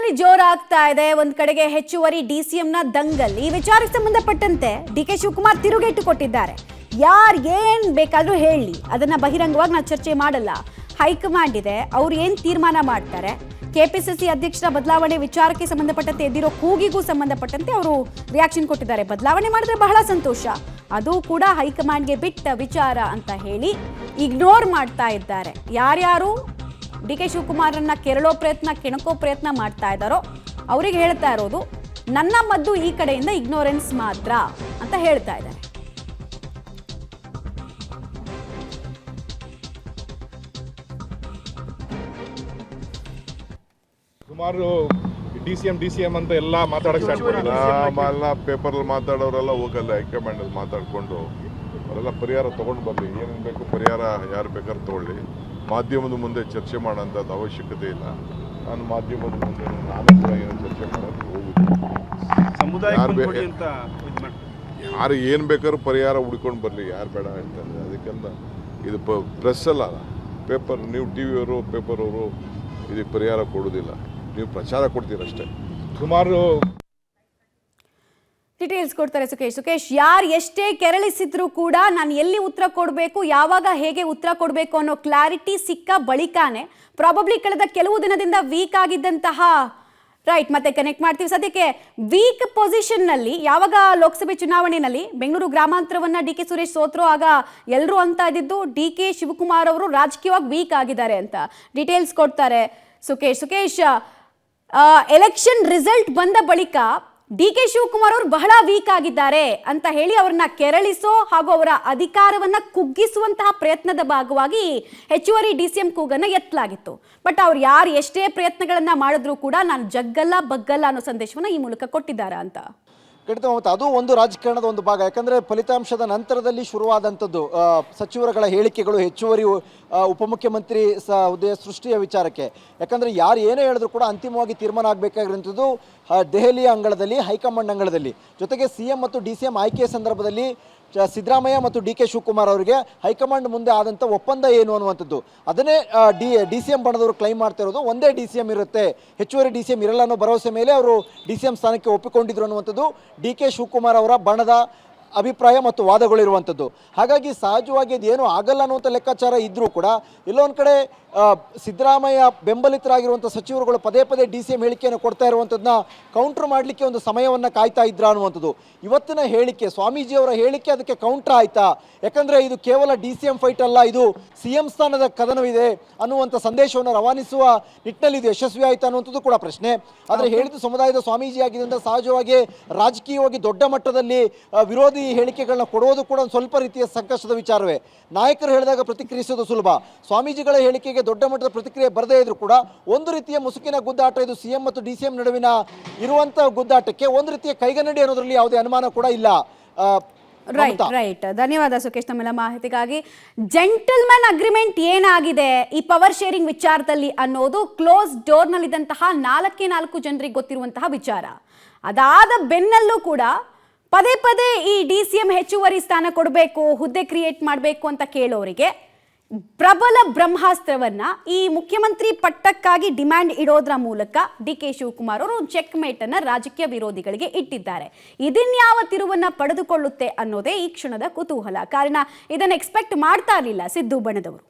ಹೆಚ್ಚುವರಿ ಜೋರಾಗ್ತಾ ಇದೆ. ಒಂದ್ ಕಡೆಗೆ ಹೆಚ್ಚುವರಿ ಡಿಸಿಎಂ ನ ದಂಗಲ್. ಈ ವಿಚಾರಕ್ಕೆ ಸಂಬಂಧಪಟ್ಟಂತೆ ಡಿಕೆ ಶಿವಕುಮಾರ್ ತಿರುಗೇಟು ಕೊಟ್ಟಿದ್ದಾರೆ. ಯಾರು ಏನ್ ಬೇಕಾದ್ರೂ ಹೇಳಿ, ಅದನ್ನ ಬಹಿರಂಗವಾಗಿ ನಾವು ಚರ್ಚೆ ಮಾಡಲ್ಲ. ಹೈಕಮಾಂಡ್ ಇದೆ, ಅವ್ರು ಏನ್ ತೀರ್ಮಾನ ಮಾಡ್ತಾರೆ. ಕೆಪಿಸಿಸಿ ಅಧ್ಯಕ್ಷರ ಬದಲಾವಣೆ ವಿಚಾರಕ್ಕೆ ಸಂಬಂಧಪಟ್ಟಂತೆ ಎದ್ದಿರೋ ಕೂಗಿಗೂ ಸಂಬಂಧಪಟ್ಟಂತೆ ಅವರು ರಿಯಾಕ್ಷನ್ ಕೊಟ್ಟಿದ್ದಾರೆ. ಬದಲಾವಣೆ ಮಾಡಿದ್ರೆ ಬಹಳ ಸಂತೋಷ, ಅದು ಕೂಡ ಹೈಕಮಾಂಡ್ಗೆ ಬಿಟ್ಟ ವಿಚಾರ ಅಂತ ಹೇಳಿ ಇಗ್ನೋರ್ ಮಾಡ್ತಾ ಇದ್ದಾರೆ. ಯಾರ್ಯಾರು ಡಿ ಕೆ ಶಿವಕುಮಾರನ್ನ ಕೆರಳೋ ಪ್ರಯತ್ನ, ಕೆಣಕೋ ಪ್ರಯತ್ನ ಮಾಡ್ತಾ ಇದ್ದಾರೋ ಅವರಿಗೆ ಹೇಳ್ತಾ ಇರೋದು, ನನ್ನ ಮದ್ದು ಈ ಕಡೆಯಿಂದ ಇಗ್ನೋರೆನ್ಸ್ ಮಾತ್ರ ಅಂತ ಹೇಳ್ತಾ ಇದ್ದಾರೆ. ಸುಮಾರು ಡಿಸಿಎಂ ಅಂತ ಎಲ್ಲ ಮಾತಾಡಕ್ಕೆ ಸ್ಟಾರ್ಟ್ ಮಾಡಿಲ್ಲ. ಪೇಪರಲ್ಲಿ ಮಾತಾಡೋರೆಲ್ಲ ಹೋಗಲ್ಲ, ಹೈಕಮಾಂಡ್ ಅಲ್ಲಿ ಮಾತಾಡ್ಕೊಂಡು ಅವರೆಲ್ಲ ಪರಿಹಾರ ತಗೊಂಡು ಬರಲಿ. ಏನೇನು ಬೇಕು ಪರಿಹಾರ ಯಾರು ಬೇಕಾದ್ರೂ ತಗೊಳ್ಳಿ. ಮಾಧ್ಯಮದ ಮುಂದೆ ಚರ್ಚೆ ಮಾಡೋಂಥದ್ದು ಅವಶ್ಯಕತೆ ಇಲ್ಲ. ನಾನು ಮಾಧ್ಯಮದ ಮುಂದೆ ನಾನು ಕೂಡ ಏನು ಚರ್ಚೆ ಮಾಡೋದು ಹೋಗುದು. ಯಾರು ಏನು ಬೇಕಾದ್ರೂ ಪರಿಹಾರ ಹುಡ್ಕೊಂಡು ಬರಲಿ, ಯಾರು ಬೇಡ ಅಂತಂದ್ರೆ. ಅದಕ್ಕೆಂದ ಇದು ಪ್ರೆಸ್ ಅಲ್ಲ, ಪೇಪರ್. ನೀವು ಟಿವಿಯವರು ಪೇಪರ್ ಅವರು ಇದಕ್ಕೆ ಪರಿಹಾರ ಕೊಡೋದಿಲ್ಲ, ನೀವು ಪ್ರಚಾರ ಕೊಡ್ತೀರಷ್ಟೇ. ಸುಮಾರು ಡೀಟೇಲ್ಸ್ ಕೊಡ್ತಾರೆ ಸುಖೇಶ್. ಯಾರು ಎಷ್ಟೇ ಕೆರಳಿಸಿದ್ರು ಕೂಡ ನಾನು ಎಲ್ಲಿ ಉತ್ತರ ಕೊಡಬೇಕು, ಯಾವಾಗ ಹೇಗೆ ಉತ್ತರ ಕೊಡಬೇಕು ಅನ್ನೋ ಕ್ಲಾರಿಟಿ ಸಿಕ್ಕ ಬಳಿಕಾನೆ ಪ್ರಾಬಬ್ಲಿ ಕಳೆದ ಕೆಲವು ದಿನದಿಂದ ವೀಕ್ ಆಗಿದ್ದಂತಹ ರೈಟ್ ಮತ್ತೆ ಕನೆಕ್ಟ್ ಮಾಡ್ತೀವಿ. ಸದ್ಯಕ್ಕೆ ವೀಕ್ ಪೊಸಿಷನ್ ನಲ್ಲಿ ಯಾವಾಗ ಲೋಕಸಭೆ ಚುನಾವಣೆಯಲ್ಲಿ ಬೆಂಗಳೂರು ಗ್ರಾಮಾಂತರವನ್ನ ಡಿ ಕೆ ಸುರೇಶ್ ಸೋತ್ರು, ಆಗ ಎಲ್ಲರೂ ಅಂತ ಇದ್ದಿದ್ದು ಡಿ ಕೆ ಶಿವಕುಮಾರ್ ಅವರು ರಾಜಕೀಯವಾಗಿ ವೀಕ್ ಆಗಿದ್ದಾರೆ ಅಂತ. ಡೀಟೇಲ್ಸ್ ಕೊಡ್ತಾರೆ ಸುಖೇಶ್. ಎಲೆಕ್ಷನ್ ರಿಸಲ್ಟ್ ಬಂದ ಬಳಿಕ ಡಿ ಕೆ ಶಿವಕುಮಾರ್ ಅವರು ಬಹಳ ವೀಕ್ ಆಗಿದ್ದಾರೆ ಅಂತ ಹೇಳಿ ಅವ್ರನ್ನ ಕೆರಳಿಸೋ ಹಾಗೂ ಅವರ ಅಧಿಕಾರವನ್ನ ಕುಗ್ಗಿಸುವಂತಹ ಪ್ರಯತ್ನದ ಭಾಗವಾಗಿ ಹೆಚ್ಚುವರಿ ಡಿಸಿಎಂ ಕೂಗನ್ನ ಎತ್ತಲಾಗಿತ್ತು. ಬಟ್ ಅವ್ರು ಯಾರು ಎಷ್ಟೇ ಪ್ರಯತ್ನಗಳನ್ನ ಮಾಡಿದ್ರು ಕೂಡ ನಾನು ಜಗ್ಗಲ್ಲ ಬಗ್ಗಲ್ಲ ಅನ್ನೋ ಸಂದೇಶವನ್ನ ಈ ಮೂಲಕ ಕೊಟ್ಟಿದ್ದಾರೆ ಅಂತ. ಖಂಡಿತ ಮತ್ತು ಅದು ಒಂದು ರಾಜಕಾರಣದ ಒಂದು ಭಾಗ. ಯಾಕಂದರೆ ಫಲಿತಾಂಶದ ನಂತರದಲ್ಲಿ ಶುರುವಾದಂಥದ್ದು ಸಚಿವರುಗಳ ಹೇಳಿಕೆಗಳು, ಹೆಚ್ಚುವರಿ ಉಪಮುಖ್ಯಮಂತ್ರಿ ಹುದ್ದೆ ಸೃಷ್ಟಿಯ ವಿಚಾರಕ್ಕೆ. ಯಾಕಂದರೆ ಯಾರು ಏನೇ ಹೇಳಿದ್ರು ಕೂಡ ಅಂತಿಮವಾಗಿ ತೀರ್ಮಾನ ಆಗಬೇಕಾಗಿರುವಂಥದ್ದು ದೆಹಲಿಯ ಅಂಗಳದಲ್ಲಿ, ಹೈಕಮಾಂಡ್ ಅಂಗಳದಲ್ಲಿ. ಜೊತೆಗೆ CM ಮತ್ತು DCM ಆಯ್ಕೆಯ ಸಂದರ್ಭದಲ್ಲಿ ಸಿದ್ದರಾಮಯ್ಯ ಮತ್ತು ಡಿ ಕೆ ಶಿವಕುಮಾರ್ ಅವರಿಗೆ ಹೈಕಮಾಂಡ್ ಮುಂದೆ ಆದಂಥ ಒಪ್ಪಂದ ಏನು ಅನ್ನುವಂಥದ್ದು, ಅದನ್ನೇ DCM ಬಣದವರು ಕ್ಲೈಮ್ ಮಾಡ್ತಾ ಇರೋದು. ಒಂದೇ DCM ಇರುತ್ತೆ, ಹೆಚ್ಚುವರಿ DCM ಇರಲ್ಲ ಅನ್ನೋ ಭರವಸೆ ಮೇಲೆ ಅವರು DCM ಸ್ಥಾನಕ್ಕೆ ಒಪ್ಪಿಕೊಂಡಿದ್ರು ಅನ್ನುವಂಥದ್ದು ಡಿ ಕೆ ಶಿವಕುಮಾರ್ ಅವರ ಬಣದ ಅಭಿಪ್ರಾಯ ಮತ್ತು ವಾದಗಳಿರುವಂಥದ್ದು. ಹಾಗಾಗಿ ಸಹಜವಾಗಿ ಅದೇನು ಆಗಲ್ಲ ಅನ್ನುವಂಥ ಲೆಕ್ಕಾಚಾರ ಇದ್ದರೂ ಕೂಡ ಎಲ್ಲೊಂದು ಕಡೆ ಸಿದ್ದರಾಮಯ್ಯ ಬೆಂಬಲಿತರಾಗಿರುವಂಥ ಸಚಿವರುಗಳು ಪದೇ ಪದೇ DCM ಹೇಳಿಕೆಯನ್ನು ಕೊಡ್ತಾ ಇರುವಂಥದ್ದನ್ನ ಕೌಂಟ್ರ್ ಮಾಡಲಿಕ್ಕೆ ಒಂದು ಸಮಯವನ್ನು ಕಾಯ್ತಾ ಇದ್ರ ಅನ್ನುವಂಥದ್ದು. ಇವತ್ತಿನ ಹೇಳಿಕೆ, ಸ್ವಾಮೀಜಿಯವರ ಹೇಳಿಕೆ ಅದಕ್ಕೆ ಕೌಂಟ್ರ್ ಆಯ್ತಾ? ಯಾಕಂದರೆ ಇದು ಕೇವಲ DCM ಫೈಟ್ ಅಲ್ಲ, ಇದು CM ಸ್ಥಾನದ ಕದನವಿದೆ ಅನ್ನುವಂಥ ಸಂದೇಶವನ್ನು ರವಾನಿಸುವ ನಿಟ್ಟಿನಲ್ಲಿ ಇದು ಯಶಸ್ವಿ ಆಯಿತಾ ಅನ್ನುವಂಥದ್ದು ಕೂಡ ಪ್ರಶ್ನೆ. ಆದರೆ ಹೇಳಿದ್ದು ಸಮುದಾಯದ ಸ್ವಾಮೀಜಿ ಆಗಿದ್ದರಿಂದ ಸಹಜವಾಗಿ ರಾಜಕೀಯವಾಗಿ ದೊಡ್ಡ ಮಟ್ಟದಲ್ಲಿ ವಿರೋಧಿ ಹೇಳಿಕೆಗಳನ್ನ ಕೊಡುವುದು ಕೂಡ ಒಂದು ಸ್ವಲ್ಪ ರೀತಿಯ ಸಂಕಷ್ಟದ ವಿಚಾರವೇ. ನಾಯಕರು ಹೇಳಿದಾಗ ಪ್ರತಿಕ್ರಿಯಿಸೋದು ಸುಲಭ, ಸ್ವಾಮೀಜಿಗಳ ಹೇಳಿಕೆಗೆ ದೊಡ್ಡ ಮಟ್ಟದ ಪ್ರತಿಕ್ರಿಯೆ ಬರದೇ ಇದ್ರೂ ಕೂಡ ಒಂದು ರೀತಿಯ ಮುಸುಕಿನ ಗುದ್ದಾಟ ಇದು. CM ಮತ್ತು DCM ನಡುವಿನ ಇರುವಂತಹ ಗುದ್ದಾಟಕ್ಕೆ ಒಂದು ರೀತಿಯ ಕೈಗನ್ನಡಿ ಅನ್ನೋದ್ರಲ್ಲಿ ಯಾವುದೇ ಅನುಮಾನ ಕೂಡ ಇಲ್ಲ. ರೈಟ್, ಧನ್ಯವಾದ ಸುಖೇಶ್ ತಮ್ಮೆಲ್ಲ ಮಾಹಿತಿಗಾಗಿ. ಜೆಂಟಲ್ಮನ್ ಅಗ್ರಿಮೆಂಟ್ ಏನಾಗಿದೆ ಈ ಪವರ್ ಶೇರಿಂಗ್ ವಿಚಾರದಲ್ಲಿ ಅನ್ನೋದು ಕ್ಲೋಸ್ ಡೋರ್ ನಲ್ಲಿದ್ದಂತಹ 4 ಜನರಿಗೆ ಗೊತ್ತಿರುವಂತಹ ವಿಚಾರ. ಅದಾದ ಬೆನ್ನಲ್ಲೂ ಕೂಡ ಪದೇ ಪದೇ ಈ DCM ಹೆಚ್ಚುವರಿ ಸ್ಥಾನ ಕೊಡಬೇಕು, ಹುದ್ದೆ ಕ್ರಿಯೇಟ್ ಮಾಡಬೇಕು ಅಂತ ಕೇಳೋರಿಗೆ ಪ್ರಬಲ ಬ್ರಹ್ಮಾಸ್ತ್ರವನ್ನ ಈ ಮುಖ್ಯಮಂತ್ರಿ ಪಟ್ಟಕ್ಕಾಗಿ ಡಿಮ್ಯಾಂಡ್ ಇಡೋದ್ರ ಮೂಲಕ ಡಿ ಕೆ ಶಿವಕುಮಾರ್ ಅವರು ಚೆಕ್ ಮೇಟ್ ಅನ್ನ ರಾಜಕೀಯ ವಿರೋಧಿಗಳಿಗೆ ಇಟ್ಟಿದ್ದಾರೆ. ಇದನ್ಯಾವ ತಿರುವನ್ನ ಪಡೆದುಕೊಳ್ಳುತ್ತೆ ಅನ್ನೋದೇ ಈ ಕ್ಷಣದ ಕುತೂಹಲ. ಕಾರಣ ಇದನ್ನು ಎಕ್ಸ್ಪೆಕ್ಟ್ ಮಾಡ್ತಾ ಇರಲಿಲ್ಲ ಸಿದ್ದು ಬಣದವರು.